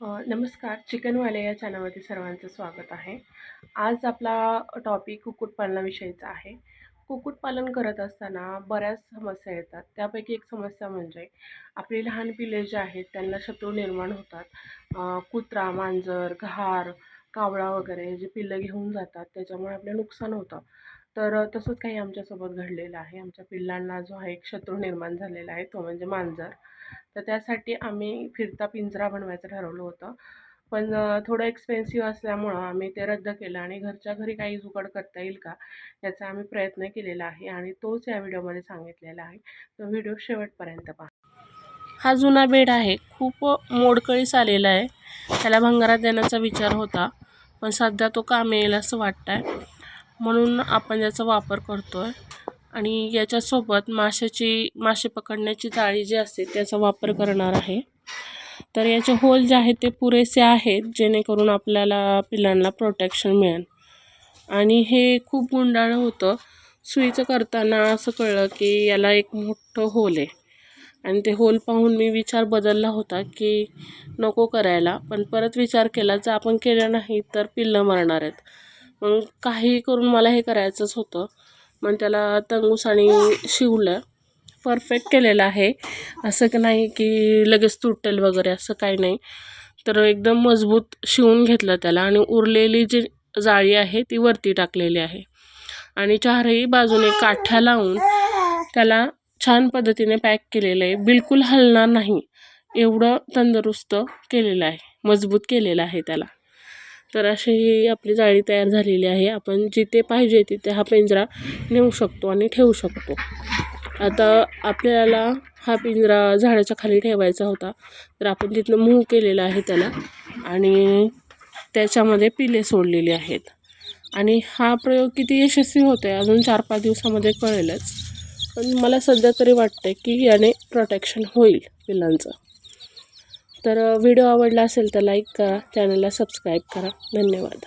नमस्कार, चिकनवाले या चॅनलवरती सर्वांचं स्वागत आहे. आज आपला टॉपिक कुक्कुटपालनाविषयीचा आहे. कुक्कुटपालन करत असताना बऱ्याच समस्या येतात. त्यापैकी एक समस्या म्हणजे आपली लहान पिल्ले जी आहेत त्यांना शत्रू निर्माण होतात. कुत्रा, मांजर, घार, कावळा वगैरे जे पिल्लं घेऊन जातात त्याच्यामुळे आपलं नुकसान होतं. तर तसंच काही आमच्यासोबत घडलेलं आहे. आमच्या पिल्लांना जो आहे एक शत्रू निर्माण झालेला आहे तो म्हणजे मांजर. तर त्यासाठी आम्ही फिरता पिंजरा बनवायचं ठरवलं होतं. पण थोडं एक्सपेन्सिव्ह असल्यामुळं आम्ही ते रद्द केलं आणि घरच्या घरी काही जुगाड करता येईल का याचा आम्ही प्रयत्न केलेला आहे आणि तोच या व्हिडिओमध्ये सांगितलेला आहे. तो व्हिडिओ शेवटपर्यंत पहा. हा जुना बेड आहे, खूप मोडकळीस आलेला आहे. त्याला भंगारात देण्याचा विचार होता, पण सध्या तो काम येईल असं वाटतंय, म्हणून आपण याचा वापर करतोय. आणि याच्यासोबत मासे पकडण्याची जाळी जी असते त्याचा वापर करणार आहे. तर याचे होल जे आहेत ते पुरेसे आहेत जेणेकरून आपल्याला पिल्लांना प्रोटेक्शन मिळेल. आणि हे खूप गुंडाळ होतं. सुईचं करताना असं कळलं की याला एक मोठं होल आहे आणि ते होल पाहून मी विचार बदलला होता की नको करायला, पण परत विचार केला जर आपण केलं नाही तर पिल्लं मरणार आहेत. मग काही करून मला हे करायचंच होतं. मग त्याला तंगुसाने शिवलं, परफेक्ट केलेलं आहे. असं की नाही की लगेच तुटेल वगैरे असं काही नाही. तर एकदम मजबूत शिवून घेतलं त्याला आणि उरलेली जी जाळी आहे ती वरती टाकलेली आहे आणि चारही बाजूने काठ्या लावून त्याला छान पद्धतीने पॅक केलेलं आहे. बिलकुल हलणार नाही एवढं तंदुरुस्त केलेलं आहे, मजबूत केलेलं आहे त्याला. तर अशी आपली जाळी तयार झालेली आहे. आपण जिथे पाहिजे तिथे हा पिंजरा नेऊ शकतो आणि ठेवू शकतो. आता आपल्याला हा पिंजरा झाडाच्या खाली ठेवायचा होता, तर आपण तिथनं मूव्ह केलेला आहे त्याला आणि त्याच्यामध्ये पिले सोडलेली आहेत. आणि हा प्रयोग किती यशस्वी होतो आहे अजून 4-5 दिवसामध्ये कळेलच, पण मला सध्या तरी वाटतं की याने प्रोटेक्शन होईल पिल्लांचं. तर व्हिडिओ आवडला असेल तर लाईक करा, चॅनलला सबस्क्राईब करा. धन्यवाद.